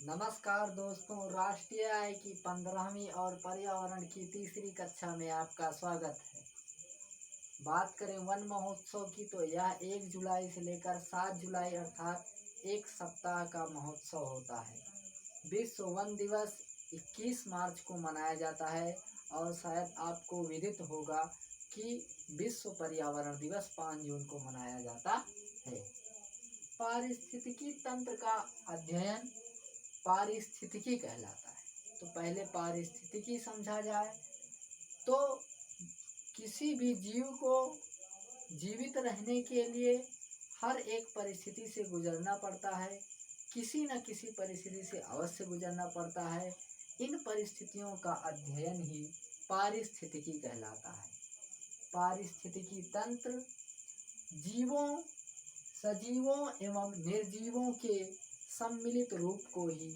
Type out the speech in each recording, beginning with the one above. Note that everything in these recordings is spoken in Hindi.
नमस्कार दोस्तों, राष्ट्रीय आय की 15वीं और पर्यावरण की तीसरी कक्षा में आपका स्वागत है। बात करें वन महोत्सव की तो यह 1 जुलाई से लेकर 7 जुलाई अर्थात एक सप्ताह का महोत्सव होता है। विश्व वन दिवस 21 मार्च को मनाया जाता है और शायद आपको विदित होगा कि विश्व पर्यावरण दिवस 5 जून को मनाया जाता है। पारिस्थितिकी तंत्र का अध्ययन पारिस्थितिकी कहलाता है। तो पहले पारिस्थितिकी समझा जाए तो किसी भी जीव को जीवित रहने के लिए हर एक परिस्थिति से गुजरना पड़ता है, किसी न किसी परिस्थिति से अवश्य गुजरना पड़ता है। इन परिस्थितियों का अध्ययन ही पारिस्थितिकी कहलाता है। पारिस्थितिकी तंत्र जीवों, सजीवों एवं निर्जीवों के सम्मिलित रूप को ही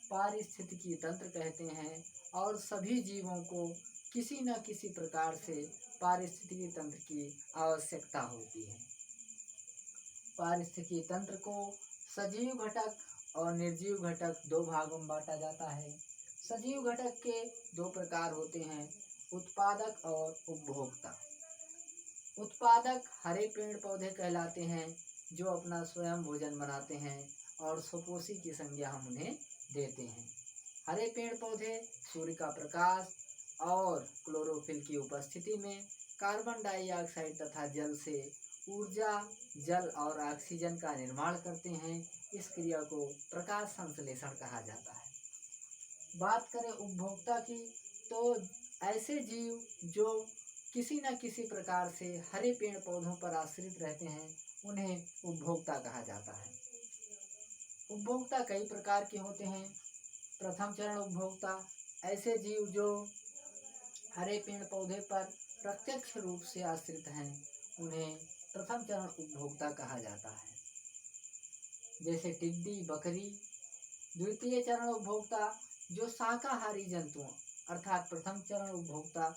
पारिस्थितिकी तंत्र कहते हैं और सभी जीवों को किसी न किसी प्रकार से पारिस्थितिकी तंत्र की आवश्यकता होती है। पारिस्थितिकी तंत्र को सजीव घटक और निर्जीव घटक दो भागों में बांटा जाता है। सजीव घटक के दो प्रकार होते हैं, उत्पादक और उपभोक्ता। उत्पादक हरे पेड़ पौधे कहलाते हैं जो अपना स्वयं भोजन बनाते हैं और सुपोषी की संज्ञा हम उन्हें देते हैं। हरे पेड़ पौधे सूर्य का प्रकाश और क्लोरोफिल की उपस्थिति में कार्बन डाइऑक्साइड तथा जल से ऊर्जा, जल और ऑक्सीजन का निर्माण करते हैं। इस क्रिया को प्रकाश संश्लेषण कहा जाता है। बात करें उपभोक्ता की तो ऐसे जीव जो किसी न किसी प्रकार से हरे पेड़ पौधों पर आश्रित रहते हैं उन्हें उपभोक्ता कहा जाता है। उपभोक्ता कई प्रकार के होते हैं। प्रथम चरण उपभोक्ता ऐसे जीव जो हरे पेड़ पौधे पर प्रत्यक्ष रूप से आश्रित हैं, उन्हें प्रथम चरण उपभोक्ता कहा जाता है, जैसे टिड्डी, बकरी। द्वितीय चरण उपभोक्ता जो शाकाहारी जंतुओं अर्थात प्रथम चरण उपभोक्ता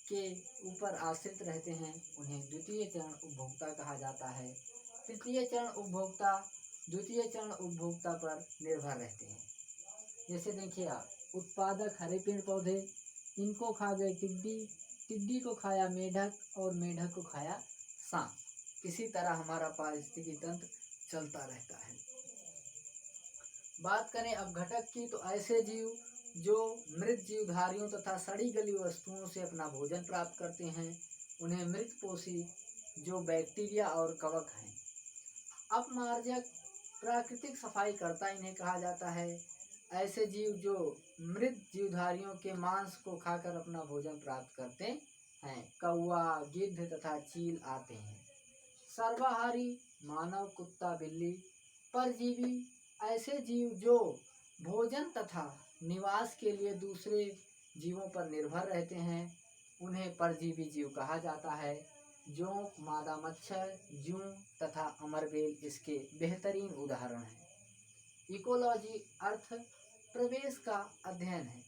के ऊपर आश्रित रहते हैं, उन्हें द्वितीय चरण उपभोक्ता कहा जाता है। तृतीय चरण उपभोक्ता द्वितीय चरण उपभोक्ता पर निर्भर रहते हैं। जैसे देखिए आप, उत्पादक हरे पेड़ पौधे, इनको खा गए टिड्डी, टिड्डी को खाया मेढक और मेढक को खाया सांप। इसी तरह हमारा पारिस्थितिकी तंत्र चलता रहता है। बात करें अब घटक की तो ऐसे जीव जो मृत जीवधारियों तथा सड़ी गली वस्तुओं से अपना भोजन प्राप्त करते हैं, उन्हें मृतपोषी जो बैक्टीरिया और कवक हैं। अपमार्जक प्राकृतिक सफाई करता इन्हें कहा जाता है। ऐसे जीव जो मृत जीवधारियों के मांस को खाकर अपना भोजन प्राप्त करते हैं, कौवा, गिद्ध तथा चील आते हैं। सर्वाहारी मानव, कुत्ता, बिल्ली। परजीवी ऐसे जीव जो भोजन तथा निवास के लिए दूसरे जीवों पर निर्भर रहते हैं, उन्हें परजीवी जीव कहा जाता है। जोंक, मादा मच्छर, जूं तथा अमरबेल इसके बेहतरीन उदाहरण हैं। इकोलॉजी अर्थ प्रवेश का अध्ययन है।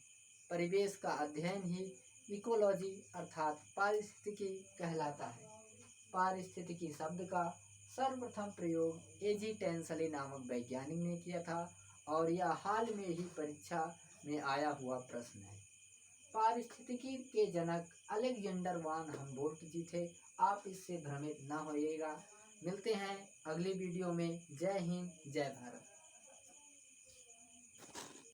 परिवेश का अध्ययन ही इकोलॉजी अर्थात पारिस्थितिकी कहलाता है। पारिस्थितिकी शब्द का सर्वप्रथम प्रयोग एजी टेंसली नामक वैज्ञानिक ने किया था और यह हाल में ही परीक्षा में आया हुआ प्रश्न है। पारिस्थितिकी के जनक अलेक्जेंडर वान हम्बोल्ट जी थे। आप इससे भ्रमित न होइएगा। मिलते हैं अगली वीडियो में। जय हिंद, जय भारत।